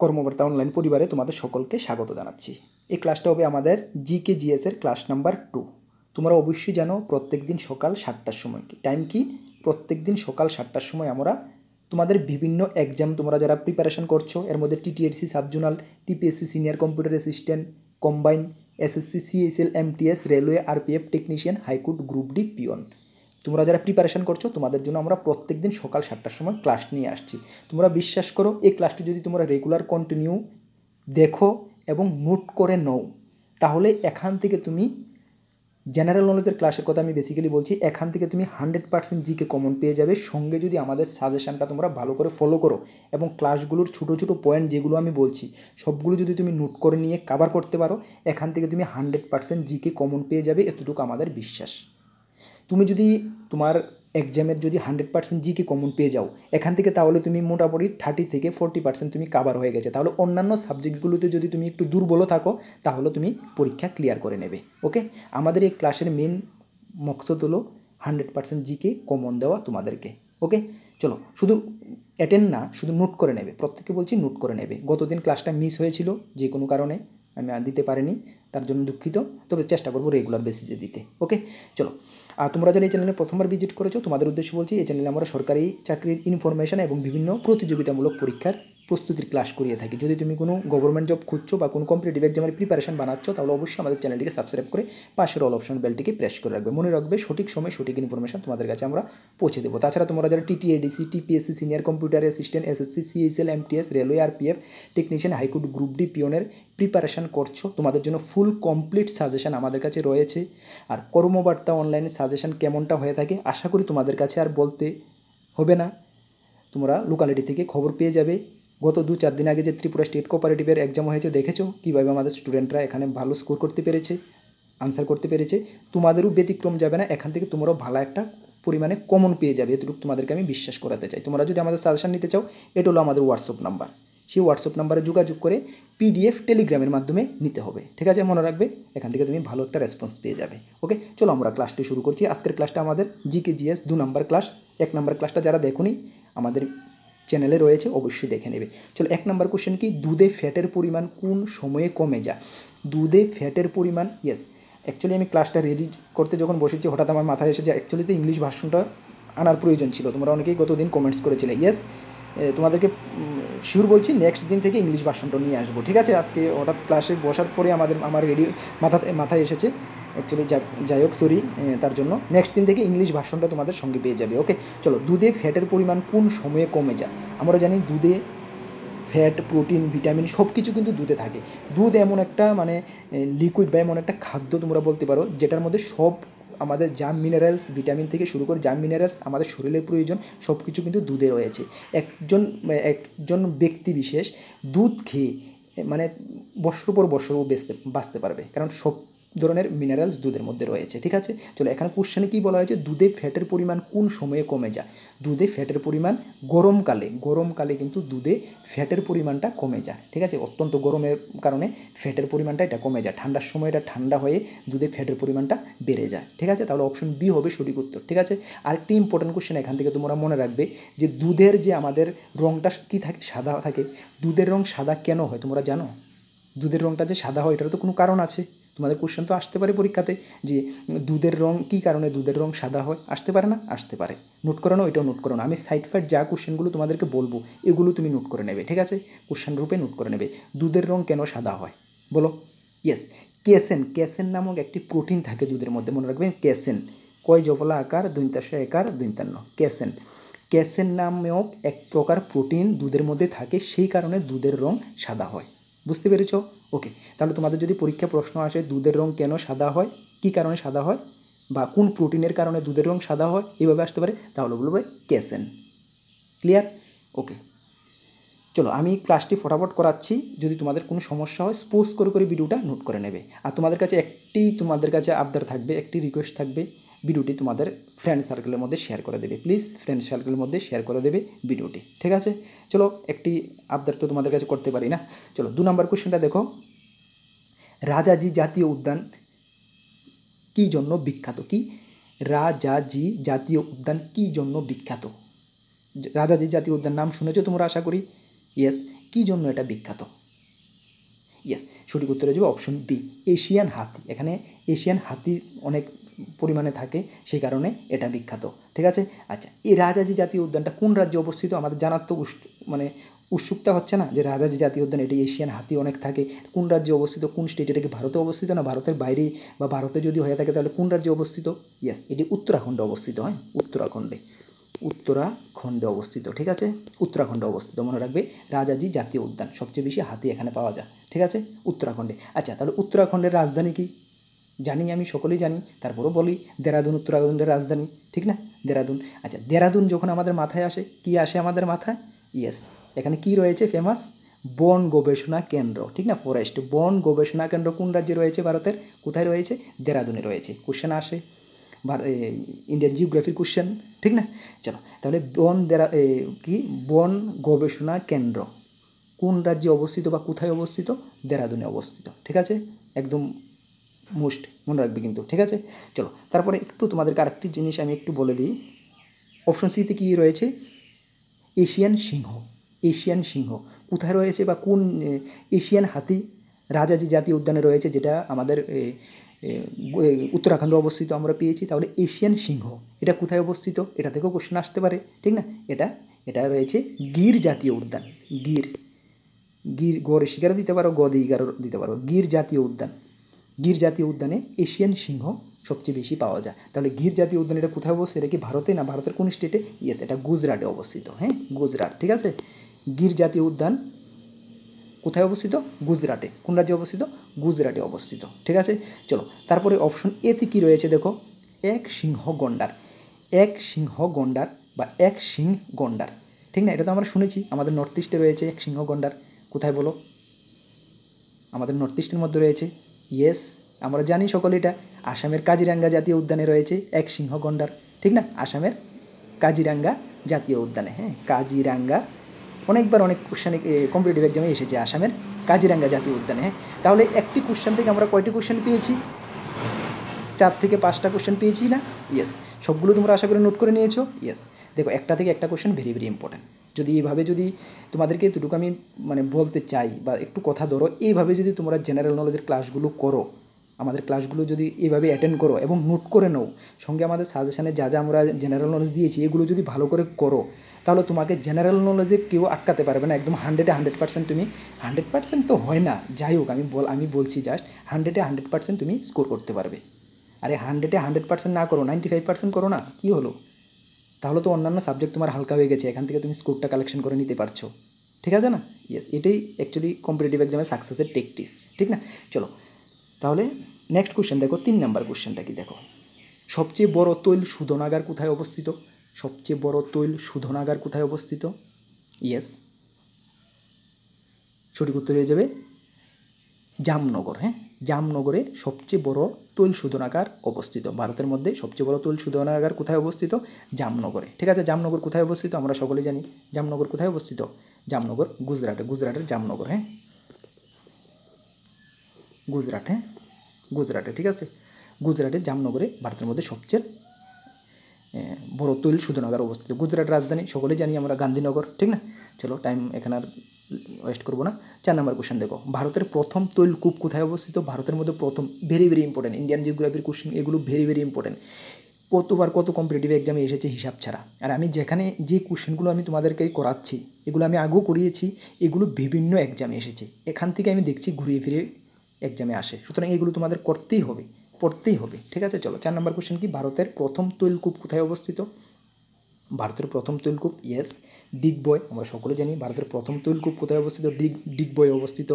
কর্মবার্তা online পরিবারে তোমাদের সকলকে স্বাগত জানাচ্ছি। এই ক্লাসটা হবে আমাদের জিকে জিএসের ক্লাস নাম্বার 2। তোমরা অবশ্যই জানো প্রত্যেক দিন সকাল 7টার সময় টাইম কি প্রত্যেক দিন সকাল 7টার সময় আমরা তোমাদের বিভিন্ন এক্সাম তোমরা যারা প্রিপারেশন করছো এর মধ্যে TTSC subzonal, TPSC senior computer assistant, combine, SSC CSL, MTS, railway, RPF technician, high court, group D, peon, তোমরা যারা প্রিপারেশন করছো তোমাদের জন্য আমরা প্রত্যেক দিন সকাল 7টার সময় ক্লাস নিয়ে আসছি। তোমরা বিশ্বাস করো এই ক্লাসটি যদি তোমরা রেগুলার কন্টিনিউ দেখো এবং নোট করে নাও তাহলে এখান থেকে তুমি জেনারেল নলেজের ক্লাসের কথা আমি বেসিক্যালি বলছি, এখান থেকে তুমি 100% জিকে কমন পেয়ে যাবে। সঙ্গে যদি আমাদের সাজেশনটা তোমরা ভালো করে ফলো করো এবং ক্লাসগুলোর ছোটো ছোটো পয়েন্ট যেগুলো আমি বলছি সবগুলো যদি তুমি নোট করে নিয়ে কভার করতে পারো এখান থেকে তুমি 100% জিকে কমন পেয়ে যাবে, এতটুকু আমাদের বিশ্বাস। তুমি যদি তোমার এক্সামের যদি 100% জিকে কমন পেয়ে যাও এখান থেকে তাহলে তুমি মোটামুটি 30 থেকে 40% তুমি কভার হয়ে গেছে। তাহলে অন্যান্য সাবজেক্টগুলোতে যদি তুমি একটু দুর্বল থাকো তাহলে তুমি পরীক্ষা ক্লিয়ার করে নেবে। ওকে, আমাদের এই ক্লাসের মেন মকসদ হলো 100% জিকে কমন দেওয়া তোমাদেরকে। ওকে, চলো শুধু অ্যাটেন্ড না, শুধু নোট করে নেবে, প্রত্যেককে বলছি নোট করে নেবে। গতদিন ক্লাসটা মিস হয়েছিল যে কোনো কারণে আমি দিতে পারিনি, তার জন্য দুঃখিত, তবে চেষ্টা করবো রেগুলার বেসিসে দিতে। ওকে, চলো। আর তোমরা যারা এই চ্যানেলে প্রথমবার ভিজিট করেছো তোমাদের উদ্দেশ্যে বলছি, এই চ্যানেলে আমরা সরকারি চাকরির ইনফরমেশন এবং বিভিন্ন প্রতিযোগিতামূলক পরীক্ষার প্রস্তুতির ক্লাস করিয়ে থাকি। যদি তুমি কোনো গভর্নমেন্ট জব খুঁজছো বা কোনো কম্পিটিটিভ এক্সামের প্রিপারেশন বানাচ্ছো তাহলে অবশ্যই আমাদের চ্যানেলটিকে সাবস্ক্রাইব করে পাশের অল অপশন বেলটিকে প্রেস করে রাখবে। মনে রাখবে সঠিক সময় সঠিক ইনফরমেশন তোমাদের কাছে আমরা পৌঁছে দেবো। তাছাড়া তোমরা যারা TTADC, TPSC senior computer assistant, SSC CSL, MTS, railway, RPF technician, high court, group D, পিওনের প্রিপারেশন করছো তোমাদের জন্য ফুল কমপ্লিট সাজেশন আমাদের কাছে রয়েছে। আর কর্মবার্তা অনলাইনে সাজেশন কেমনটা হয়ে থাকে আশা করি তোমাদের কাছে আর বলতে হবে না, তোমরা লোকালিটি থেকে খবর পেয়ে যাবে। গত 2-4 দিন আগে যে ত্রিপুরা স্টেট কোঅপারেটিভের এক্সাম হয়েছে দেখেছো কীভাবে আমাদের স্টুডেন্টরা এখানে ভালো স্কোর করতে পেরেছে, আনসার করতে পেরেছে। তোমাদেরও ব্যতিক্রম যাবে না, এখান থেকে তোমরাও ভালো একটা পরিমাণে কমন পেয়ে যাবে, এটুকু তোমাদেরকে আমি বিশ্বাস করাতে চাই। তোমরা যদি আমাদের সাজেশন নিতে চাও এটা হলো আমাদের হোয়াটসঅ্যাপ নাম্বার, সেই হোয়াটসঅ্যাপ নাম্বারে যোগাযোগ করে পিডিএফ টেলিগ্রামের মাধ্যমে নিতে হবে। ঠিক আছে, মনে রাখবে এখান থেকে তুমি ভালো একটা রেসপন্স পেয়ে যাবে। ওকে, চলো আমরা ক্লাসটি শুরু করছি। আজকের ক্লাসটা আমাদের জিকে জিএস 2 নম্বর ক্লাস। 1 নম্বর ক্লাসটা যারা দেখোনি আমাদের চ্যানেলে রয়েছে অবশ্যই দেখে নেবে। চলো, 1 নম্বর কোশ্চেন কি, দুধে ফ্যাটের পরিমাণ কোন সময়ে কমে যায়? দুধে ফ্যাটের পরিমাণ, ইয়েস, অ্যাকচুয়ালি আমি ক্লাসটা রেডি করতে যখন বসেছি হঠাৎ আমার মাথায় এসে যে অ্যাকচুয়ালি তো ইংলিশ ভার্সনটা আনার প্রয়োজন ছিল। তোমরা অনেকেই গতদিন কমেন্টস করেছিলে। ইয়েস, তোমাদেরকে শিওর বলছি নেক্সট দিন থেকে ইংলিশ ভার্সনটা নিয়ে আসবো। ঠিক আছে, আজকে হঠাৎ ক্লাসে বসার পরে আমার রেডি মাথায় এসেছে অ্যাকচুয়ালি, যাই হোক সরি তার জন্য। নেক্সট দিন থেকে ইংলিশ ভার্সনটা তোমাদের সঙ্গে পেয়ে যাবে। ওকে, চলো, দুধে ফ্যাটের পরিমাণ কোন সময়ে কমে যায়? আমরা জানি দুধে ফ্যাট, প্রোটিন, ভিটামিন সব কিছু কিন্তু দুধে থাকে। দুধ এমন একটা মানে লিকুইড বা এমন একটা খাদ্য তোমরা বলতে পারো যেটার মধ্যে সব আমাদের যা মিনারেলস, ভিটামিন থেকে শুরু করে যা মিনারেলস আমাদের শরীরের প্রয়োজন সব কিছু কিন্তু দুধে রয়েছে। একজন ব্যক্তি বিশেষ দুধ খেয়ে মানে বছর পর বছরও বাঁচতে পারবে, কারণ সব ধরনের মিনারেলস দুধের মধ্যে রয়েছে। ঠিক আছে, চলো, এখানে কোশ্চেনে কী বলা হয়েছে, দুধে ফ্যাটের পরিমাণ কোন সময়ে কমে যায়? দুধে ফ্যাটের পরিমাণ গরমকালে কিন্তু দুধে ফ্যাটের পরিমাণটা কমে যায়। ঠিক আছে, অত্যন্ত গরমের কারণে ফ্যাটের পরিমাণটা এটা কমে যায়। ঠান্ডার সময় এটা ঠান্ডা হয়ে দুধে ফ্যাটের পরিমাণটা বেড়ে যায়। ঠিক আছে, তাহলে অপশন বি হবে সঠিক উত্তর। ঠিক আছে, আরেকটি ইম্পর্টেন্ট কোশ্চেন এখান থেকে তোমরা মনে রাখবে যে দুধের যে আমাদের রঙটা কী থাকে, সাদা থাকে। দুধের রঙ সাদা কেন হয় তোমরা জানো? দুধের রঙটা যে সাদা হয় এটার তো কোনো কারণ আছে। তোমাদের কোশ্চেন তো আসতে পারে পরীক্ষাতে যে দুধের রঙ কী কারণে দুধের রঙ সাদা হয়, আসতে পারে না? আসতে পারে। নোট করে নাও, এটাও নোট করে নাও। আমি সাইড ফাইড যা কোশ্চেনগুলো তোমাদেরকে বলবো এগুলো তুমি নোট করে নেবে। ঠিক আছে, কোশ্চেন রূপে নোট করে নেবে। দুধের রঙ কেন সাদা হয় বলো? ইয়েস, ক্যাসেন নামক একটি প্রোটিন থাকে দুধের মধ্যে, মনে রাখবেন ক্যাসেন, কয় জফলা আকার দৈন্তাশয় একার দৈন্তান্ন, ক্যাসেন নামক এক প্রকার প্রোটিন দুধের মধ্যে থাকে, সেই কারণে দুধের রঙ সাদা হয়। বুঝতে পেরেছো? ওকে, তাহলে তোমাদের যদি পরীক্ষা প্রশ্ন আসে দুধের রঙ কেন সাদা হয়, কী কারণে সাদা হয়, বা কোন প্রোটিনের কারণে দুধের রঙ সাদা হয় এইভাবে আসতে পারে, তাহলে বলবে ক্যাসেন। ক্লিয়ার? ওকে, চলো আমি ক্লাসটি ফটাফট করাচ্ছি। যদি তোমাদের কোনো সমস্যা হয় স্পোজ করে ভিডিওটা নোট করে নেবে। আর তোমাদের কাছে আবদার থাকবে, একটি রিকোয়েস্ট থাকবে, ভিডিওটি তোমাদের ফ্রেন্ড সার্কেলের মধ্যে শেয়ার করে দেবে। প্লিজ ফ্রেন্ড সার্কেলের মধ্যে শেয়ার করে দেবে ভিডিওটি। ঠিক আছে, চলো, একটি আবদার তো তোমাদের কাছে করতে পারি না। চলো, 2 নম্বর কোশ্চেনটা দেখো, রাজাজি জাতীয় উদ্যান কী জন্য বিখ্যাত? কি রাজাজি জাতীয় উদ্যান কী জন্য বিখ্যাত? রাজাজি জাতীয় উদ্যান নাম শুনেছো তোমরা আশা করি। ইয়েস, কী জন্য এটা বিখ্যাত? ইয়েস, সঠিক উত্তর হয়ে যাবে অপশন বি, এশিয়ান হাতি। এখানে এশিয়ান হাতি অনেক পরিমাণে থাকে, সেই কারণে এটা বিখ্যাত। ঠিক আছে। আচ্ছা, এই রাজাজি জাতীয় উদ্যানটা কোন রাজ্যে অবস্থিত? আমাদের জানার তো মানে উৎসুকতা হচ্ছে না যে রাজাজি জাতীয় উদ্যান, এটি এশিয়ান হাতি অনেক থাকে, কোন রাজ্যে অবস্থিত, কোন স্টেট? এটা কি ভারতে অবস্থিত না ভারতের বাইরে, বা ভারতে যদি হয়ে থাকে তাহলে কোন রাজ্যে অবস্থিত? ইয়েস, এটি উত্তরাখণ্ডে অবস্থিত। হ্যাঁ, উত্তরাখণ্ডে অবস্থিত। ঠিক আছে, উত্তরাখণ্ডে অবস্থিত, মনে রাখবে। রাজাজি জাতীয় উদ্যান, সবচেয়ে বেশি হাতি এখানে পাওয়া যায়। ঠিক আছে, উত্তরাখণ্ডে। আচ্ছা, তাহলে উত্তরাখণ্ডের রাজধানী কি? জানি, আমি সকলেই জানি, তারপরও বলি, দেরাদুন উত্তরাখণ্ডের রাজধানী। ঠিক না, দেরাদুন। আচ্ছা, দেরাদুন যখন আমাদের মাথায় আসে, কি আসে আমাদের মাথায়? ইয়েস, এখানে কি রয়েছে ফেমাস? বন গবেষণা কেন্দ্র। ঠিক না, ফরেস্ট বন গবেষণা কেন্দ্র কোন রাজ্যে রয়েছে ভারতের? কোথায় রয়েছে? দেরাদুনে রয়েছে। কোশ্চেন আসে, ইন্ডিয়ান জিওগ্রাফির কোশ্চেন। ঠিক না, চলো তাহলে কি বন গবেষণা কেন্দ্র কোন রাজ্যে অবস্থিত বা কোথায় অবস্থিত? দেরাদুনে অবস্থিত। ঠিক আছে, একদম মোস্ট মনে রাখবে কিন্তু। ঠিক আছে, চলো তারপরে একটু তোমাদেরকে আরেকটি জিনিস আমি একটু বলে দিই। অপশন সিতে কী রয়েছে? এশিয়ান সিংহ। এশিয়ান সিংহ কোথায় রয়েছে, বা কোন এশিয়ান হাতি রাজাজি জাতীয় উদ্যানে রয়েছে, যেটা আমাদের উত্তরাখণ্ডে অবস্থিত আমরা পেয়েছি। তাহলে এশিয়ান সিংহ এটা কোথায় অবস্থিত? এটা থেকেও কোশ্চেন আসতে পারে। ঠিক না, এটা রয়েছে গির জাতীয় উদ্যান। গির গড়ে শিকারও দিতে পারো, গদিগারও দিতে পারো। গির জাতীয় উদ্যানে এশিয়ান সিংহ সবচেয়ে বেশি পাওয়া যায়। তাহলে গির জাতীয় উদ্যান এটা কোথায় অবস্থিত? এটা কি ভারতে না ভারতের কোন স্টেটে? ইয়েস, এটা গুজরাটে অবস্থিত। হ্যাঁ, গুজরাট। ঠিক আছে, গির জাতীয় উদ্যান কোথায় অবস্থিত? গুজরাটে। কোন রাজ্যে অবস্থিত? গুজরাটে অবস্থিত। ঠিক আছে, চলো তারপরে অপশন এতে কি রয়েছে দেখো, এক সিংহ গন্ডার। এক সিংহ গন্ডার বা এক সিং গন্ডার। ঠিক না, এটা তো আমরা শুনেছি, আমাদের নর্থ ইস্টে রয়েছে এক সিংহ গন্ডার। কোথায় বলো? আমাদের নর্থ ইস্টের মধ্যে রয়েছে। ইয়েস, আমরা জানি সকলে এটা আসামের কাজিরাঙ্গা জাতীয় উদ্যানে রয়েছে এক সিংহ গন্ডার। ঠিক না, আসামের কাজিরাঙ্গা জাতীয় উদ্যানে। হ্যাঁ, কাজিরাঙ্গা অনেকবার অনেক কোশ্চেনে কম্পিটিটিভ এক্সামে এসেছে, আসামের কাজিরাঙ্গা জাতীয় উদ্যানে। হ্যাঁ, তাহলে একটি কোশ্চেন থেকে আমরা কয়টি কোশ্চেন পেয়েছি? 4 থেকে 5টা কোশ্চেন পেয়েছি না? ইয়েস, সবগুলো তোমরা আশা করে নোট করে নিয়েছো। ইয়েস, দেখো একটা থেকে একটা কোশ্চেন ভেরি ভেরি ইম্পর্টেন্ট। যদি এইভাবে যদি তোমাদেরকে এতটুকু আমি মানে বলতে চাই বা একটু কথা ধরো, এইভাবে যদি তোমরা জেনারেল নলেজের ক্লাসগুলো করো, আমাদের ক্লাসগুলো যদি এইভাবে অ্যাটেন্ড করো এবং নোট করে নাও, সঙ্গে আমাদের সাজেশানে যা যা আমরা জেনারেল নলেজ দিয়েছি এগুলো যদি ভালো করে করো, তাহলে তোমাকে জেনারেল নলেজে কেউ আটকাতে পারবে না। একদম 100% তুমি 100% তো হয় না, যাই হোক আমি বলছি জাস্ট 100% তুমি স্কোর করতে পারবে। আরে 100% না করো, 95% করো না, কি হলো? তাহলে তো অন্যান্য সাবজেক্ট তোমার হালকা হয়ে গেছে, এখান থেকে তুমি স্কোরটা কালেকশন করে নিতে পারছো। ঠিক আছে না? ইয়েস, এটাই অ্যাকচুয়ালি কম্পিটিটিভ এক্সামে সাকসেসের টেকটিক্স। ঠিক না, চলো তাহলে নেক্সট কোশ্চেন দেখো, 3 নাম্বার কোশ্চেনটা কি দেখো, সবচেয়ে বড় তৈল শোধনাগার কোথায় অবস্থিত? সবচেয়ে বড় তৈল শোধনাগার কোথায় অবস্থিত? ইয়েস, সঠিক উত্তর হয়ে যাবে জামনগর। হ্যাঁ, জামনগরে সবচেয়ে বড় তৈল শোধনাগার অবস্থিত। ভারতের মধ্যে সবচেয়ে বড় তৈল শোধনাগার কোথায় অবস্থিত? জামনগরে। ঠিক আছে, জামনগর কোথায় অবস্থিত? আমরা সকলেই জানি জামনগর কোথায় অবস্থিত। জামনগর গুজরাটের জামনগর। হ্যাঁ, গুজরাটে। ঠিক আছে, গুজরাটের জামনগরে ভারতের মধ্যে সবচেয়ে বড় তৈল শোধনাগার অবস্থিত। গুজরাট রাজধানী সকলেই জানি আমরা গান্ধীনগর। ঠিক না, চলো টাইম এখানে আর ওয়েস্ট করবো না। 4 নম্বর কোশ্চেন দেখো, ভারতের প্রথম তৈলকূপ কোথায় অবস্থিত? ভারতের মধ্যে প্রথম, ভেরি ভেরি ইম্পর্টেন্ট, ইন্ডিয়ান জিওগ্রাফির কোশ্চেন এগুলো ভেরি ভেরি ইম্পর্টেন্ট। কত কম্পিটিটিভ এক্সামে এসেছে হিসাব ছাড়া। আর আমি যেখানে যে কোশ্চেনগুলো আমি তোমাদেরকে করাচ্ছি এগুলো আমি আগেও করিয়েছি, এগুলো বিভিন্ন এক্সামে এসেছে, এখান থেকে আমি দেখছি ঘুরিয়ে ফিরে এক্সামে আসে, সুতরাং এগুলো তোমাদের পড়তেই হবে। ঠিক আছে, চলো 4 নম্বর কোশ্চেন কি, ভারতের প্রথম তৈলকূপ কোথায় অবস্থিত? ভারতের প্রথম তৈলকূপ, ইয়েস, ডিগবয়। আমরা সকলে জানি ভারতের প্রথম তৈলকূপ কোথায় অবস্থিত? ডিগবয় অবস্থিত।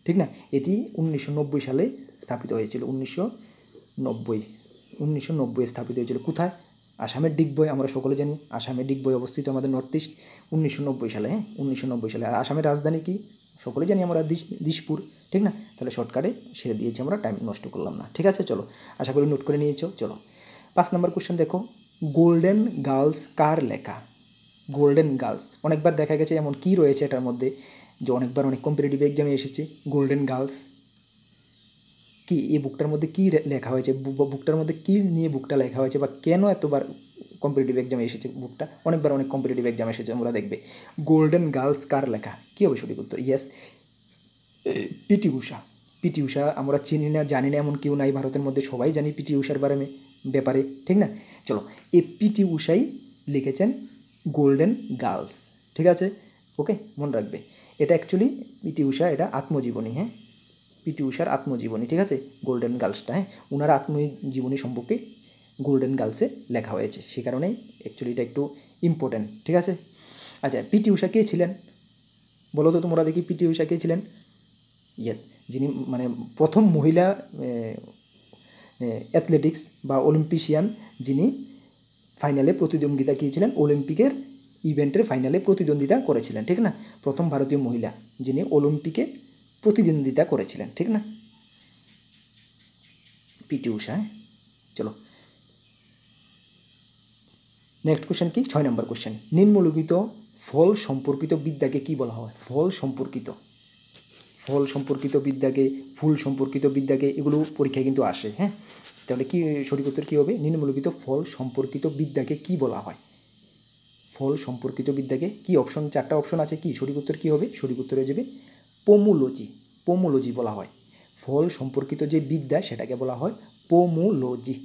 ঠিক না, এটি 1990 সালে স্থাপিত হয়েছিল। 1990 স্থাপিত হয়েছিল। কোথায়? আসামের ডিগবয়। আমরা সকলে জানি আসামের ডিগবয় অবস্থিত, আমাদের নর্থ ইস্ট। 1990 সালে। হ্যাঁ, 1990 সালে। আর আসামের রাজধানী কি? সকলে জানি আমরা দিশপুর। ঠিক না, তাহলে শর্টকাটে সেরে দিয়েছি, আমরা টাইম নষ্ট করলাম না। ঠিক আছে, চলো আশা করি নোট করে নিয়েছো। চলো 5 নম্বর কোশ্চেন দেখো, গোল্ডেন গার্লস কার লেখা? গোল্ডেন গার্লস অনেকবার দেখা গেছে, এমন কি রয়েছে এটার মধ্যে যে অনেকবার অনেক কম্পিটিটিভ এক্সামে এসেছে। গোল্ডেন গার্লস কি, এই বুকটার মধ্যে কি লেখা হয়েছে? বুকটার মধ্যে কি নিয়ে বুকটা লেখা হয়েছে, বা কেন এতবার কম্পিটিটিভ এক্সামে এসেছে বুকটা, অনেকবার অনেক কম্পিটিটিভ এক্সাম এসেছে, আমরা দেখবে। গোল্ডেন গার্লস কার লেখা? কী হবে সঠিক উত্তর? Yes, PT Usha. PT Usha আমরা চিনি না, জানি না এমন কেউ নাই ভারতের মধ্যে, সবাই জানি পিটি ঊষার ব্যাপারে, ঠিক না? চলো, এই পিটি ঊষাই লিখেছেন গোল্ডেন গার্লস, ঠিক আছে? ওকে, মনে রাখবে এটা অ্যাকচুয়ালি পিটি ঊষা, এটা আত্মজীবনী, হ্যাঁ, পিটি ঊষার আত্মজীবনী, ঠিক আছে? গোল্ডেন গার্লসটা, হ্যাঁ, ওনার আত্মজীবনী সম্পর্কে গোল্ডেন গার্লসে লেখা হয়েছে, সে কারণেই অ্যাকচুয়ালি এটা একটু ইম্পর্টেন্ট, ঠিক আছে? আচ্ছা, পিটি ঊষা কে ছিলেন বলো তো তোমরা দেখি, পিটি ঊষা কে ছিলেন? ইয়েস, যিনি মানে প্রথম মহিলা অ্যাথলেটিক্স বা অলিম্পিশিয়ান, যিনি ফাইনালে প্রতিদ্বন্দ্বিতা গিয়েছিলেন, অলিম্পিকের ইভেন্টের ফাইনালে প্রতিদ্বন্দ্বিতা করেছিলেন, ঠিক না? প্রথম ভারতীয় মহিলা যিনি অলিম্পিকে প্রতিদ্বন্দ্বিতা করেছিলেন, ঠিক না? পিটি ঊষা। চলো নেক্সট কোশ্চেন কি? 6 নম্বর কোশ্চেন, নিম্নলিখিত ফল সম্পর্কিত বিদ্যাকে কি বলা হয়? ফল সম্পর্কিত বিদ্যাকে, ফুল সম্পর্কিত বিদ্যাকে, এগুলো পরীক্ষায় কিন্তু আসে, হ্যাঁ? তাহলে কি সঠিক উত্তর কী হবে? নিম্নলিখিত ফল সম্পর্কিত বিদ্যাকে কি বলা হয়? ফল সম্পর্কিত বিদ্যাকে কি? অপশন, 4টা অপশন আছে, কি সঠিক উত্তর কী হবে? সঠিক উত্তর হয়ে যাবে পোমোলজি বলা হয়। ফল সম্পর্কিত যে বিদ্যা সেটাকে বলা হয় পোমোলজি।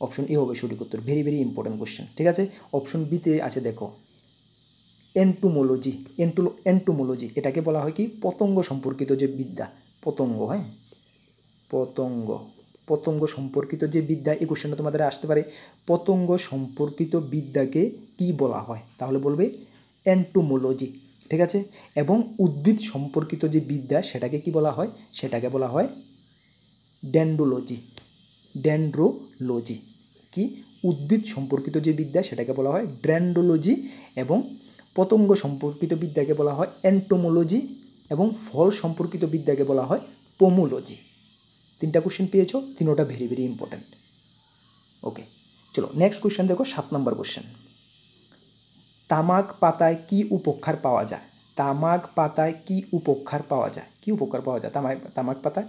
অপশন এ হবে সঠিক উত্তর। ভেরি ভেরি ইম্পর্টেন্ট কোশ্চেন, ঠিক আছে? অপশন বিতে আছে দেখো এন্টোমোলজি, এটাকে বলা হয় কি? পতঙ্গ সম্পর্কিত যে বিদ্যা, পতঙ্গ, হ্যাঁ, পতঙ্গ সম্পর্কিত যে বিদ্যা, এই কোশ্চেনটা তোমাদের আসতে পারে। পতঙ্গ সম্পর্কিত বিদ্যাকে কি বলা হয়? তাহলে বলবে এন্টোমোলজি, ঠিক আছে? এবং উদ্ভিদ সম্পর্কিত যে বিদ্যা সেটাকে কি বলা হয়? সেটাকে বলা হয় ডেন্ড্রোলজি। কি? উদ্ভিদ সম্পর্কিত যে বিদ্যা সেটাকে বলা হয় ডেন্ড্রোলজি, এবং পতঙ্গ সম্পর্কিত বিদ্যাকে বলা হয় এন্টোমোলজি, এবং ফল সম্পর্কিত বিদ্যাকে বলা হয় পোমোলজি। 3টা কোশ্চেন পেয়েছো, 3টা ভেরি ভেরি ইম্পর্টেন্ট। ওকে, চলো নেক্সট কোশ্চেন দেখো, 7 নম্বর কোশ্চেন, তামাক পাতায় কি উপকার পাওয়া যায়? তামাক পাতায় কি উপকার পাওয়া যায়? কি উপকার পাওয়া যায় তামাক পাতায়?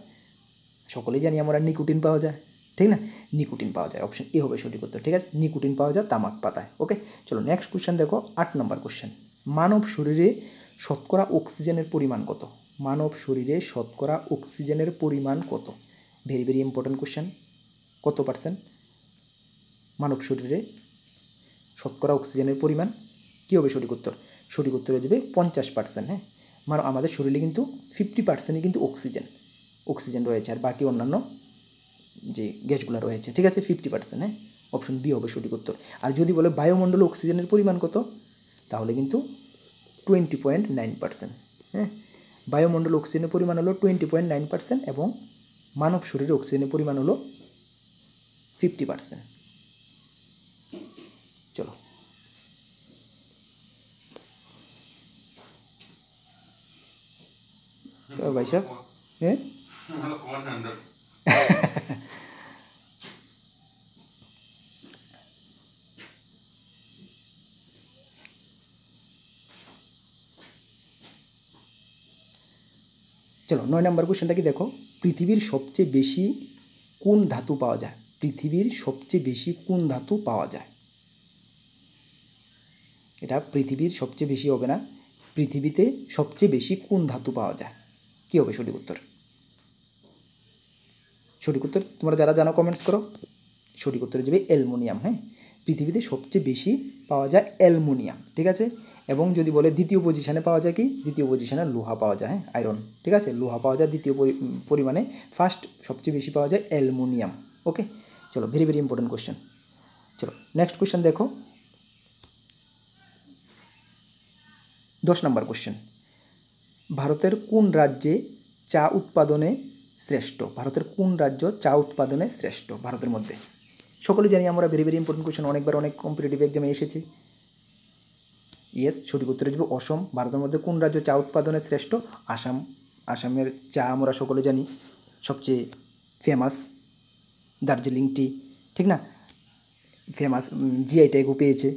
সকলেই জানি আমরা নিকোটিন পাওয়া যায়, ঠিক না? নিকোটিন পাওয়া যায়, অপশন এ হবে সঠিক উত্তর, ঠিক আছে? নিকোটিন পাওয়া যায় তামাক পাতায়। ওকে, চলো নেক্সট কোশ্চেন দেখো, 8 নম্বর কোশ্চেন, মানব শরীরে শতকরা অক্সিজেনের পরিমাণ কত? মানব শরীরে শতকরা অক্সিজেনের পরিমাণ কত? Very very important question. কত পার্সেন্ট মানব শরীরে শতকরা অক্সিজেনের পরিমাণ? কী হবে সঠিক উত্তর? সঠিক উত্তর হয়ে যাবে 50%, হ্যাঁ। আমাদের শরীরে কিন্তু 50%ই কিন্তু অক্সিজেন রয়েছে, আর বাকি অন্যান্য যে গ্যাসগুলো রয়েছে, ঠিক আছে? 50%, হ্যাঁ, অপশন বি হবে সঠিক উত্তর। আর যদি বলে বায়ুমণ্ডলে অক্সিজেনের পরিমাণ কত, তাহলে কিন্তু 20.9%, হ্যাঁ। বায়ুমণ্ডলে অক্সিজেনের পরিমাণ হলো 20.9%, এবং মানব শরীরে অক্সিজেনের পরিমাণ হলো 50%। চলো ভাই সাহেব, হ্যাঁ চলো 9 নম্বর কোশ্চেনটা কি দেখো, পৃথিবীর সবচেয়ে বেশি কোন ধাতু পাওয়া যায়? পৃথিবীর সবচেয়ে বেশি কোন ধাতু পাওয়া যায়? এটা পৃথিবীর সবচেয়ে বেশি হবে না, পৃথিবীতে সবচেয়ে বেশি কোন ধাতু পাওয়া যায়? কি হবে সঠিক উত্তর? সঠিক উত্তর তোমরা যারা জানো কমেন্টস করো। সঠিক উত্তর যাবে অ্যালুমিনিয়াম, হ্যাঁ। পৃথিবীতে সবচেয়ে বেশি পাওয়া যায় অ্যালুমিনিয়াম, ঠিক আছে? এবং যদি বলে দ্বিতীয় পজিশনে পাওয়া যায় কি? দ্বিতীয় পজিশনে লোহা পাওয়া যায়, হ্যাঁ, আয়রন, ঠিক আছে? লোহা পাওয়া যায় দ্বিতীয় পরিমাণে, ফার্স্ট সবচেয়ে বেশি পাওয়া যায় অ্যালুমিনিয়াম। ওকে, চলো ভেরি ভেরি ইম্পর্টেন্ট কোশ্চেন। চলো নেক্সট কোশ্চেন দেখো, 10 নম্বর কোশ্চেন, ভারতের কোন রাজ্যে চা উৎপাদনে শ্রেষ্ঠ? ভারতের কোন রাজ্য চা উৎপাদনে শ্রেষ্ঠ? ভারতের মধ্যে সকলে জানি আমরা, ভেরি ভেরি ইম্পর্টেন্ট কোশ্চেন, অনেকবার অনেক কম্পিটিটিভ এক্সামে এসেছে। ইয়েস, সঠিক উত্তর হয়ে যাবে অসম। ভারতের মধ্যে কোন রাজ্য চা উৎপাদনে শ্রেষ্ঠ? আসাম। আসামের চা আমরা সকলে জানি সবচেয়ে ফেমাস, দার্জিলিং টি, ঠিক না? ফেমাস, জিআই ট্যাগও পেয়েছে।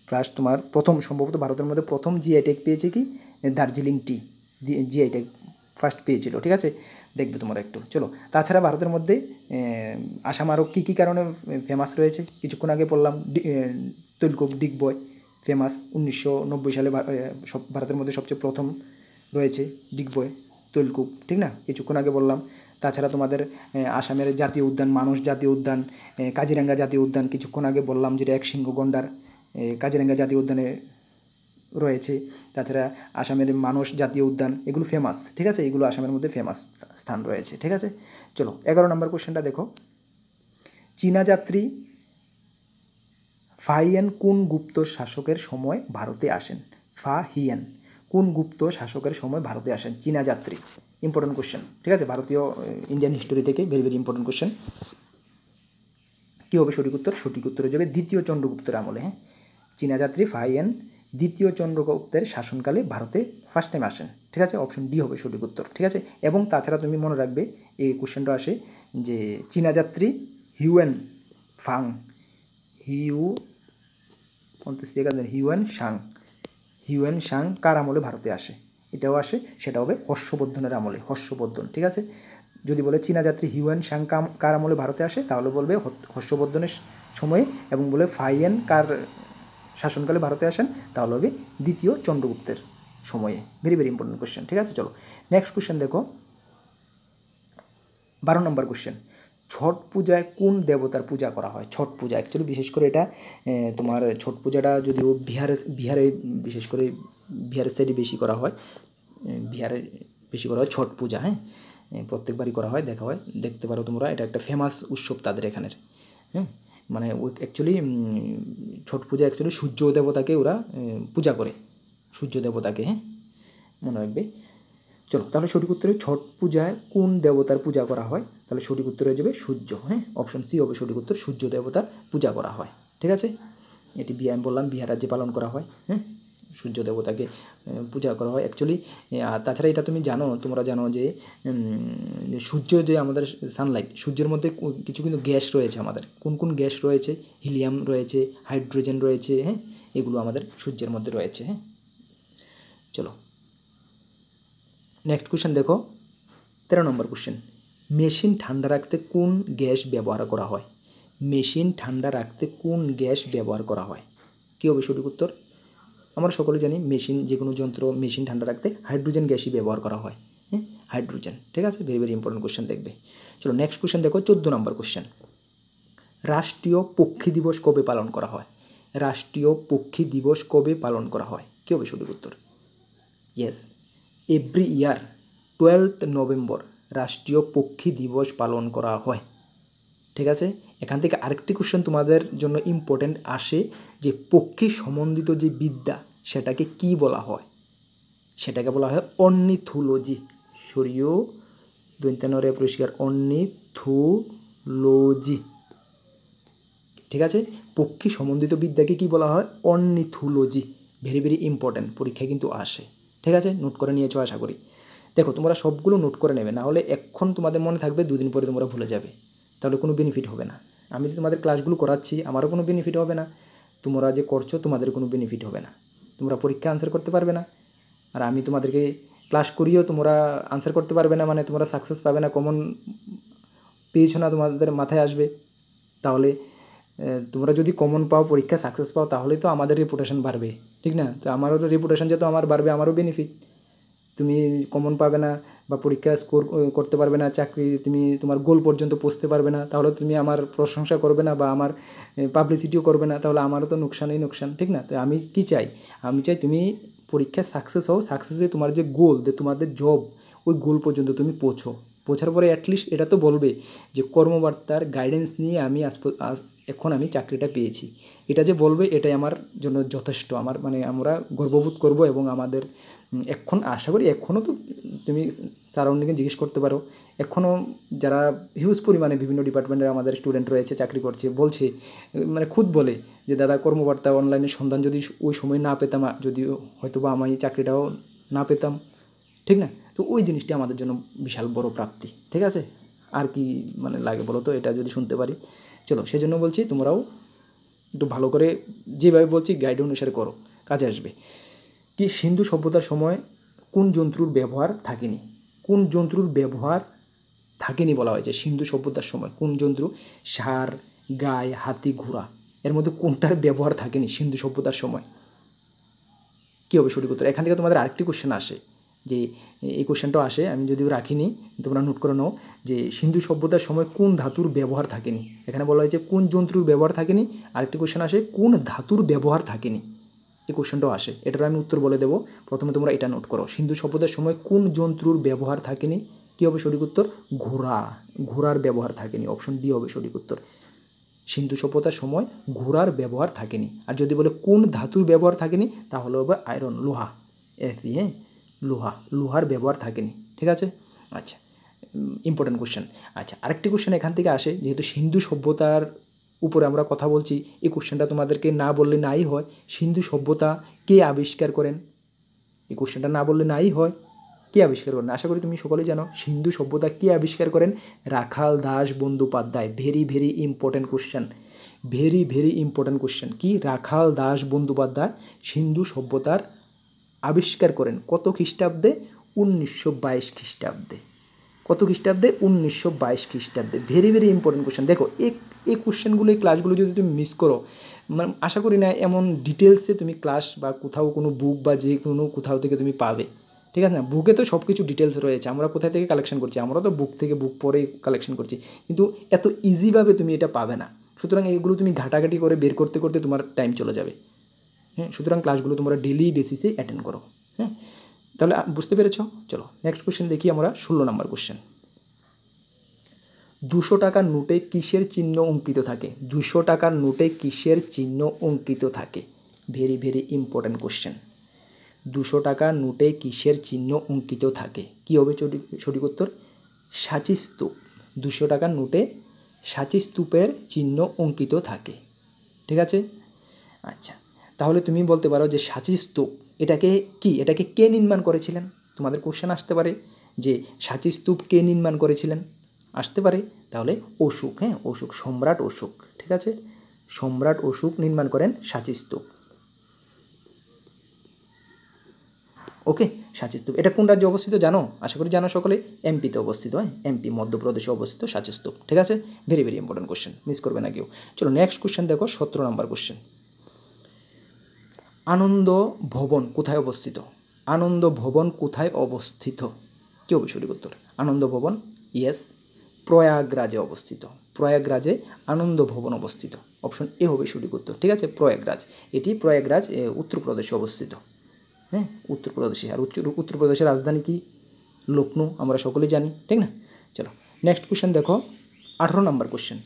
ফার্স্ট তোমার প্রথম, সম্ভবত ভারতের মধ্যে প্রথম জিআই ট্যাগ পেয়েছে কি? দার্জিলিং টি, জিআই ট্যাগ ফার্স্ট পেয়েছিল, ঠিক আছে? দেখবে তোমরা একটু। চলো, তাছাড়া ভারতের মধ্যে আসাম আরও কী কী কারণে ফেমাস রয়েছে কিছুক্ষণ আগে বললাম। তৈলকূপ ডিগবয় ফেমাস, 1990 সালে ভারতের মধ্যে সবচেয়ে প্রথম রয়েছে ডিগবয় তৈলকূপ, ঠিক না, কিছুক্ষণ আগে বললাম। তাছাড়া তোমাদের আসামের জাতীয় উদ্যান মানস জাতীয় উদ্যান, কাজিরাঙ্গা জাতীয় উদ্যান কিছুক্ষণ আগে বললাম, যেটা একশৃঙ্গ গন্ডার কাজিরাঙ্গা জাতীয় উদ্যানে রয়েছে। তাছাড়া আসামের মানস জাতীয় উদ্যান, এগুলো ফেমাস, ঠিক আছে, এগুলো আসামের মধ্যে ফেমাস স্থান রয়েছে, ঠিক আছে। চলো 11 নম্বর কোশ্চেনটা দেখো। চীনা যাত্রী ফাহিয়ান কোন গুপ্ত শাসকের সময় ভারতে আসেন? ফাহিয়ান কোন গুপ্ত শাসকের সময় ভারতে আসেন? চীনা যাত্রী, ইম্পর্টেন্ট কোশ্চেন, ঠিক আছে, ভারতীয় ইন্ডিয়ান হিস্টোরি থেকে ভেরি ভেরি ইম্পর্টেন্ট কোশ্চেন। কী হবে সঠিক উত্তর? সঠিক উত্তর হয়ে যাবে দ্বিতীয় চন্দ্রগুপ্তের আমলে। হ্যাঁ, চীনা যাত্রী ফাহিয়ান দ্বিতীয় চন্দ্রগুপ্তের শাসনকালে ভারতে ফার্স্ট টাইম আসেন, ঠিক আছে, অপশন ডি হবে সঠিক উত্তর, ঠিক আছে। এবং তাছাড়া তুমি মনে রাখবে এই কোশ্চেনটা আসে যে চীনা যাত্রী হিউয়েন ফাং, হিউয়েন সাং কার আমলে ভারতে আসে? এটাও আসে, সেটা হবে হর্ষবর্ধনের আমলে, হর্ষবর্ধন, ঠিক আছে। যদি বলে চীনা যাত্রী হিউয়েন সাং কার আমলে ভারতে আসে, তাহলে বলবে হর্ষবর্ধনের সময়ে, এবং বলে ফাহিয়ান কার শাসনকালে ভারতে আসেন, তাহলে হবে দ্বিতীয় চন্দ্রগুপ্তের সময়ে। ভেরি ভেরি ইম্পর্টেন্ট কোশ্চেন, ঠিক আছে। চলো নেক্সট কোশ্চেন দেখো, 12 নম্বর কোশ্চেন। ছট পূজায় কোন দেবতার পূজা করা হয়? ছট পূজা অ্যাকচুয়ালি বিশেষ করে এটা তোমার ছট পূজাটা যদিও বিহারে বিশেষ করে বিহারের সাইডে বেশি করা হয়, বিহারে বেশি করা হয় ছট পূজা। হ্যাঁ, প্রত্যেকবারই করা হয়, দেখা হয়, দেখতে পারো তোমরা, এটা একটা ফেমাস উৎসব তাদের এখানের। হ্যাঁ, মানে ওই অ্যাকচুয়ালি ছট পূজা অ্যাকচুয়ালি সূর্য দেবতাকে ওরা পূজা করে, সূর্য দেবতাকে, হ্যাঁ, মনে রাখবে। চলো তাহলে সঠিক উত্তরে ছট পূজায় কোন দেবতার পূজা করা হয়? তাহলে সঠিক উত্তর হয়ে যাবে সূর্য। হ্যাঁ, অপশন সি হবে সঠিক উত্তর, সূর্য দেবতার পূজা করা হয়, ঠিক আছে। এটি আমি বললাম বিহার রাজ্যে পালন করা হয়। হ্যাঁ, সূর্য দেবতাকে পূজা করা হয় অ্যাকচুয়ালি। তাছাড়া এটা তোমরা জানো যে সূর্য যে আমাদের সানলাইট, সূর্যের মধ্যে কিছু কিন্তু গ্যাস রয়েছে আমাদের। কোন কোন গ্যাস রয়েছে? হিলিয়াম রয়েছে, হাইড্রোজেন রয়েছে, হ্যাঁ, এগুলো আমাদের সূর্যের মধ্যে রয়েছে। হ্যাঁ, চলো নেক্সট কোশ্চেন দেখো, 13 নম্বর কোশ্চেন। মেশিন ঠান্ডা রাখতে কোন গ্যাস ব্যবহার করা হয়? মেশিন ঠান্ডা রাখতে কোন গ্যাস ব্যবহার করা হয়? কী হবে সঠিক উত্তর? আমরা সকলে জানি মেশিন, যে কোনো যন্ত্র মেশিন ঠান্ডা রাখতে হাইড্রোজেন গ্যাসই ব্যবহার করা হয়। হ্যাঁ, হাইড্রোজেন, ঠিক আছে, ভেরি ভেরি ইম্পর্টেন্ট কোশ্চেন দেখবে। চলো নেক্সট কোশ্চেন দেখো, 14 নম্বর কোশ্চেন। রাষ্ট্রীয় পক্ষী দিবস কবে পালন করা হয়? রাষ্ট্রীয় পক্ষী দিবস কবে পালন করা হয়? কী হবে সঠিক উত্তর? ইয়েস, এভরি ইয়ার 12 নভেম্বর রাষ্ট্রীয় পক্ষী দিবস পালন করা হয়, ঠিক আছে। এখান থেকে আরেকটি কোশ্চেন তোমাদের জন্য ইম্পর্টেন্ট আসে, যে পক্ষী সম্বন্ধিত যে বিদ্যা সেটাকে কি বলা হয়? সেটাকে বলা হয় অর্নিথোলজি। সরিও দৈন্তানরে পরিষ্কার, অর্নিথোলজি, ঠিক আছে। পক্ষী সম্বন্ধিত বিদ্যাকে কি বলা হয়? অর্নিথোলজি। ভেরি ভেরি ইম্পর্টেন্ট, পরীক্ষায় কিন্তু আসে, ঠিক আছে, নোট করে নিয়েছো আশা করি। দেখো তোমরা সবগুলো নোট করে নেবে, না হলে এখন তোমাদের মনে থাকবে, দুদিন পরে তোমরা ভুলে যাবে, তাহলে কোনো বেনিফিট হবে না। আমি তোমাদের ক্লাসগুলো করাচ্ছি, আমারও কোনো বেনিফিট হবে না, তোমরা যে করছো তোমাদের কোনো বেনিফিট হবে না, তোমরা পরীক্ষা আনসার করতে পারবে না। আর আমি তোমাদেরকে ক্লাস করিও তোমরা আনসার করতে পারবে না, মানে তোমরা সাকসেস পাবে না, কমন পেয়েছো না তোমাদের মাথায় আসবে। তাহলে তোমরা যদি কমন পাও, পরীক্ষা সাকসেস পাও, তাহলেই তো আমাদের রেপুটেশন বাড়বে, ঠিক না? তো আমারও রেপুটেশন যেহেতু আমার বাড়বে, আমারও বেনিফিট। তুমি কমন পাবে না বা পরীক্ষা স্কোর করতে পারবে না, চাকরি তুমি তোমার গোল পর্যন্ত পৌঁছতে পারবে না, তাহলে তুমি আমার প্রশংসা করবে না বা আমার পাবলিসিটিও করবে না, তাহলে আমারও তো নোকসানই নোকসান, ঠিক না? তো আমি কি চাই? আমি চাই তুমি পরীক্ষায় সাকসেস হও, সাকসেসে তোমার যে গোল, যে তোমাদের জব, ওই গোল পর্যন্ত তুমি পৌঁছার পরে অ্যাটলিস্ট এটা তো বলবে যে কর্মবার্তার গাইডেন্স নিয়ে আমি এখন আমি চাকরিটা পেয়েছি। এটা যে বলবে, এটাই আমার জন্য যথেষ্ট। আমার মানে আমরা গর্ববোধ করব। এবং আমাদের এখন আশা করি, এখনও তো তুমি সারাউন্ডিংয়ে জিজ্ঞেস করতে পারো, এখনও যারা হিউজ পরিমাণে বিভিন্ন ডিপার্টমেন্টের আমাদের স্টুডেন্ট রয়েছে, চাকরি করছে, বলছে, মানে খুদ বলে যে দাদা কর্মবার্তা অনলাইনে সন্ধান যদি ওই সময় না পেতাম, যদি হয়তো বা আমি চাকরিটাও না পেতাম, ঠিক না? তো ওই জিনিসটি আমাদের জন্য বিশাল বড় প্রাপ্তি, ঠিক আছে। আর কি মানে লাগে বলো তো, এটা যদি শুনতে পারি। চলো, সেজন্য বলছি তোমরাও একটু ভালো করে, যেভাবে বলছি গাইড অনুসারে করো, কাজে আসবে। কি সিন্ধু সভ্যতার সময় কোন যন্ত্রুর ব্যবহার থাকেনি? কোন যন্ত্রুর ব্যবহার থাকেনি বলা হয়েছে সিন্ধু সভ্যতার সময়? কোন জন্তু? ষাঁড়, গাই, হাতি, ঘোড়া, এর মধ্যে কোনটার ব্যবহার থাকেনি সিন্ধু সভ্যতার সময়? কী হবে সঠিক উত্তর? এখান থেকে তোমাদের আরেকটি কোশ্চেন আসে, যে এই কোশ্চেনটাও আসে, আমি যদিও রাখিনি, তোমরা নোট করে নাও, যে সিন্ধু সভ্যতার সময় কোন ধাতুর ব্যবহার থাকেনি? এখানে বলা হয়েছে কোন যন্ত্রের ব্যবহার থাকেনি, আরেকটি কোশ্চেন আসে কোন ধাতুর ব্যবহার থাকেনি, এই কোশ্চেনটাও আসে। এটার আমি উত্তর বলে দেবো, প্রথমে তোমরা এটা নোট করো, সিন্ধু সভ্যতার সময় কোন যন্ত্রের ব্যবহার থাকেনি? কী হবে সঠিক উত্তর? ঘোড়া, ঘোড়ার ব্যবহার থাকেনি, অপশন ডি হবে সঠিক উত্তর। সিন্ধু সভ্যতার সময় ঘোড়ার ব্যবহার থাকেনি। আর যদি বলে কোন ধাতুর ব্যবহার থাকেনি, তাহলে হবে আয়রন, লোহা, এফি, হ্যাঁ, লোহা, লোহার ব্যবহার থাকেনি। ঠিক আছে, আচ্ছা, ইম্পর্টেন্ট কোশ্চেন। আচ্ছা, আরেকটি কোশ্চেন এখান থেকে আসে, যেহেতু সিন্ধু সভ্যতার উপরে আমরা কথা বলছি, এই কোশ্চেনটা তোমাদেরকে না বললে নাই হয়। সিন্ধু সভ্যতা কে আবিষ্কার করেন? এই কোশ্চেনটা না বললে নাই হয়, কে আবিষ্কার করেন? আশা করি তুমি সকলেই জানো সিন্ধু সভ্যতা কে আবিষ্কার করেন? Rakhal Das Bandyopadhyay. Very very important question, very very important question. কি? রাখাল দাস বন্দ্যোপাধ্যায় সিন্ধু সভ্যতার আবিষ্কার করেন কত খ্রিস্টাব্দে? 1922 খ্রিস্টাব্দে। কত খ্রিস্টাব্দে? 1922 খ্রিস্টাব্দে। Very very important question. দেখো এই কোশ্চেনগুলো, এই ক্লাসগুলো যদি তুমি মিস করো, মানে আশা করি না এমন ডিটেলসে তুমি ক্লাস বা কোথাও কোনো বুক বা যে কোনো কোথাও থেকে তুমি পাবে। ঠিক আছে না? বুকে তো সব কিছু ডিটেলস রয়েছে, আমরা কোথায় থেকে কালেকশন করছি? আমরা তো বুক থেকে বুক পরেই কালেকশন করছি, কিন্তু এত ইজিভাবে তুমি এটা পাবে না। সুতরাং এগুলো তুমি ঘাটাঘাটি করে বের করতে করতে তোমার টাইম চলে যাবে। হ্যাঁ, সুতরাং ক্লাসগুলো তোমরা ডেলি বেসিসে অ্যাটেন্ড করো। হ্যাঁ, তাহলে বুঝতে পেরেছ? চলো নেক্সট কোশ্চেন দেখি আমরা। 16 নম্বর কোশ্চেন। 200 টাকার নোটে কিসের চিহ্ন অঙ্কিত থাকে? 200 টাকার নোটে কিসের চিহ্ন অঙ্কিত থাকে? Very very important question. 200 টাকার নোটে কিসের চিহ্ন অঙ্কিত থাকে? কী হবে সঠিক উত্তর? সাঁচি স্তূপ। 200 টাকার নোটে সাঁচি স্তূপের চিহ্ন অঙ্কিত থাকে। ঠিক আছে, আচ্ছা, তাহলে তুমি বলতে পারো যে সাঁচি স্তূপ এটাকে কি, এটাকে কে নির্মাণ করেছিলেন? তোমাদের কোশ্চেন আসতে পারে যে সাঁচি স্তূপ কে নির্মাণ করেছিলেন, আসতে পারে। তাহলে অশোক, হ্যাঁ, অশোক, সম্রাট অশোক। ঠিক আছে, সম্রাট অশোক নির্মাণ করেন সাঁচি স্তূপ। ওকে, সাঁচি স্তূপ এটা কোন রাজ্যে অবস্থিত জানো? আশা করি জানো সকলে। এমপিতে অবস্থিত, হ্যাঁ, এমপি, মধ্যপ্রদেশে অবস্থিত সাঁচি স্তূপ। ঠিক আছে, very very important question, miss করবে না কেউ। চলো নেক্সট কোশ্চেন দেখো, 17 নম্বর কোশ্চেন। আনন্দ ভবন কোথায় অবস্থিত? আনন্দ ভবন কোথায় অবস্থিত? কী হবে সঠিক উত্তর? আনন্দ ভবন, ইয়েস, প্রয়াগরাজে অবস্থিত। প্রয়াগরাজে আনন্দ ভবন অবস্থিত। অপশন এ হবে সঠিক উত্তর। ঠিক আছে, প্রয়াগরাজ, এটি প্রয়াগরাজ উত্তরপ্রদেশে অবস্থিত। হ্যাঁ, উত্তরপ্রদেশে। আর উত্তরপ্রদেশের রাজধানী কি? লখনৌ, আমরা সকলেই জানি। ঠিক না? চলো নেক্সট কোশ্চেন দেখো, 18 নম্বর কোশ্চেন।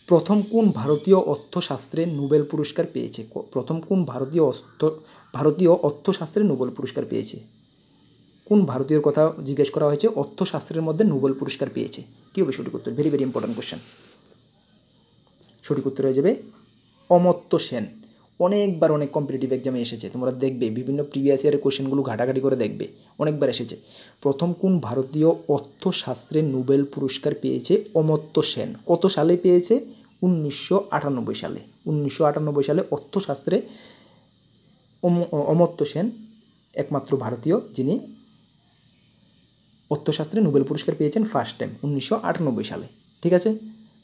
প্রথম কোন ভারতীয় অর্থশাস্ত্রে নোবেল পুরস্কার পেয়েছে? প্রথম কোন ভারতীয় অর্থশাস্ত্রে নোবেল পুরস্কার পেয়েছে? কোন ভারতীয়র কথা জিজ্ঞেস করা হয়েছে? অর্থশাস্ত্রের মধ্যে নোবেল পুরস্কার পেয়েছে। কী হবে সঠিক উত্তর? Very very important question. সঠিক উত্তর হয়ে যাবে অমর্ত্য সেন। অনেকবার অনেক কম্পিটিটিভ এক্সামে এসেছে, তোমরা দেখবে বিভিন্ন প্রিভিয়াস ইয়ারের কোশ্চেনগুলো ঘাটাঘাটি করে দেখবে, অনেকবার এসেছে। প্রথম কোন ভারতীয় অর্থশাস্ত্রে নোবেল পুরস্কার পেয়েছে? অমর্ত্য সেন। কত সালে পেয়েছে? 1998 সালে। 1998 সালে অর্থশাস্ত্রে অমর্ত্য সেন একমাত্র ভারতীয় যিনি অর্থশাস্ত্রে নোবেল পুরস্কার পেয়েছেন ফার্স্ট টাইম 1998 সালে। ঠিক আছে,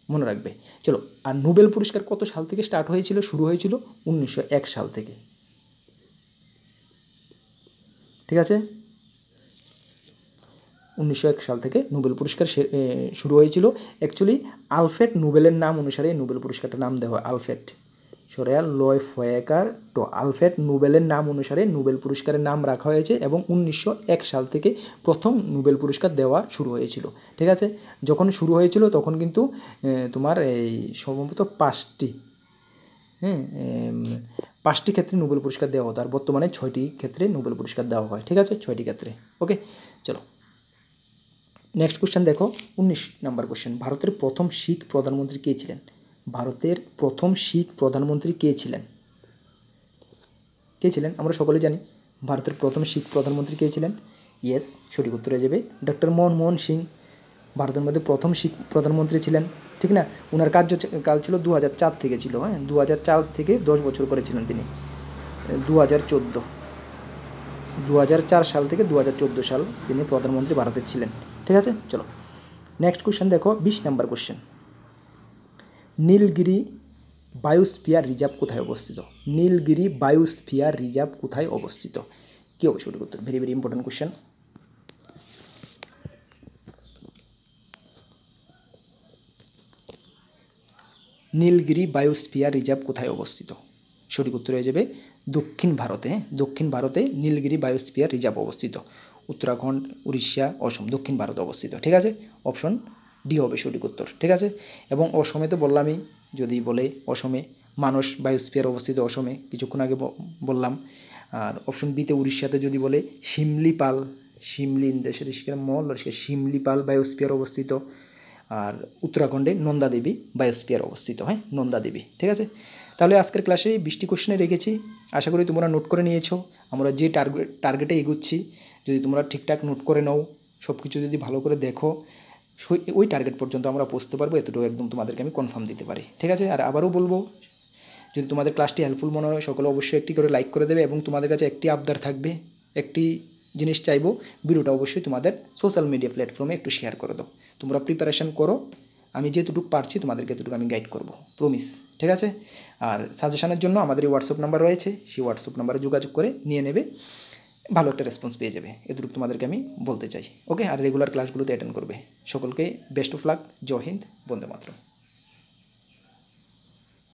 মনে রাখবে। চলো, আর নোবেল পুরস্কার কত সাল থেকে স্টার্ট হয়েছিল, শুরু হয়েছিল? 1901 সাল থেকে। ঠিক আছে, 1901 সাল থেকে নোবেল পুরস্কার শুরু হয়েছিল। অ্যাকচুয়ালি আলফ্রেড নোবেলের নাম অনুসারে নোবেল পুরস্কারটার নাম দেওয়া হয় আলফ্রেড সরেয়াল লয় ফয়েকার টো। আলফ্রেড নোবেলের নাম অনুসারে নোবেল পুরস্কারের নাম রাখা হয়েছে এবং 1901 সাল থেকে প্রথম নোবেল পুরস্কার দেওয়া শুরু হয়েছিল। ঠিক আছে, যখন শুরু হয়েছিল তখন কিন্তু তোমার এই সম্ভবত 5টি ক্ষেত্রে নোবেল পুরস্কার দেওয়া হতো, আর বর্তমানে 6টি ক্ষেত্রে নোবেল পুরস্কার দেওয়া হয়। ঠিক আছে, 6টি ক্ষেত্রে। ওকে, চলো নেক্সট কোশ্চেন দেখো, 19 নম্বর কোশ্চেন। ভারতের প্রথম শিখ প্রধানমন্ত্রী কে ছিলেন? ভারতের প্রথম শিখ প্রধানমন্ত্রী কে ছিলেন? কে ছিলেন আমরা সকলে জানি। ভারতের প্রথম শিখ প্রধানমন্ত্রী কে ছিলেন? ইয়েস, সঠিক উত্তর হয়ে যাবে ডক্টর মনমোহন সিং। ভারতের মধ্যে প্রথম শিখ প্রধানমন্ত্রী ছিলেন। ঠিক না? ওনার কার্যকাল ছিল 2004 থেকে ছিল, হ্যাঁ, 2004 থেকে 10 বছর করে ছিলেন তিনি। 2004 সাল থেকে 2014 সাল তিনি প্রধানমন্ত্রী ভারতের ছিলেন। ঠিক আছে, চলো নেক্সট কোশ্চেন দেখো 20 নম্বর কোশ্চেন, নীলগিরি বায়োস্ফিয়ার রিজার্ভ কোথায় অবস্থিত? নীলগিরি বায়োস্ফিয়ার রিজার্ভ কোথায় অবস্থিত? কি হবে সঠিক উত্তর? Very very important question. Nilgiri biosphere reserve কোথায় অবস্থিত? সঠিক উত্তর হয়ে যাবে দক্ষিণ ভারতে। দক্ষিণ ভারতে নীলগিরি বায়োস্ফিয়ার রিজার্ভ অবস্থিত। উত্তরাখণ্ড, উড়িষ্যা, অসম, দক্ষিণ ভারতে অবস্থিত। ঠিক আছে, অপশন ডি হবে সঠিক উত্তর। ঠিক আছে, এবং অসমে তো বললামই, যদি বলে অসমে মানস বায়োস্ফিয়ার অবস্থিত, অসমে কিছুক্ষণ আগে বললাম। আর অপশন বিতে উড়িষ্যাতে যদি বলে শিমলিপাল, শিমলি দেশের মল শিমলিপাল বায়োস্ফিয়ার অবস্থিত। আর উত্তরাখণ্ডে নন্দা দেবী বায়োস্ফিয়ার অবস্থিত। হ্যাঁ, নন্দা দেবী। ঠিক আছে, তাহলে আজকের ক্লাসে 20টি কোশ্চেনে রেখেছি, আশা করি তোমরা নোট করে নিয়েছো। আমরা যে টার্গেটে এগোচ্ছি, যদি তোমরা ঠিকঠাক নোট করে নাও, সব কিছু যদি ভালো করে দেখো, ওই টার্গেট পর্যন্ত আমরা পৌঁছতে পারবো, এতটুকু একদম তোমাদেরকে আমি কনফার্ম দিতে পারি। ঠিক আছে, আর আবারও বলবো, যদি তোমাদের ক্লাসটি হেল্পফুল মনে হয়, সকলে অবশ্যই একটি করে লাইক করে দেবে, এবং তোমাদের কাছে একটি আবদার থাকবে, একটি জিনিস চাইবো, ভিডিওটা অবশ্যই তোমাদের সোশ্যাল মিডিয়া প্ল্যাটফর্মে একটু শেয়ার করে দাও। তোমরা প্রিপারেশন করো, আমি যেটুকু পারছি তোমাদেরকে এতটুকু আমি গাইড করব, প্রমিস। ঠিক আছে, আর সাজেশনের জন্য আমাদের এই হোয়াটসঅ্যাপ নাম্বার রয়েছে, সেই হোয়াটসঅ্যাপ নাম্বারে যোগাযোগ করে নিয়ে নেবে, ভালো একটা রেসপন্স পেয়ে যাবে, এতটুকু তোমাদেরকে আমি বলতে চাই। ওকে, আর রেগুলার ক্লাসগুলোতে অ্যাটেন্ড করবে। সকলকে বেস্ট অফ লাক, জয় হিন্দ, বন্দে মাতরম।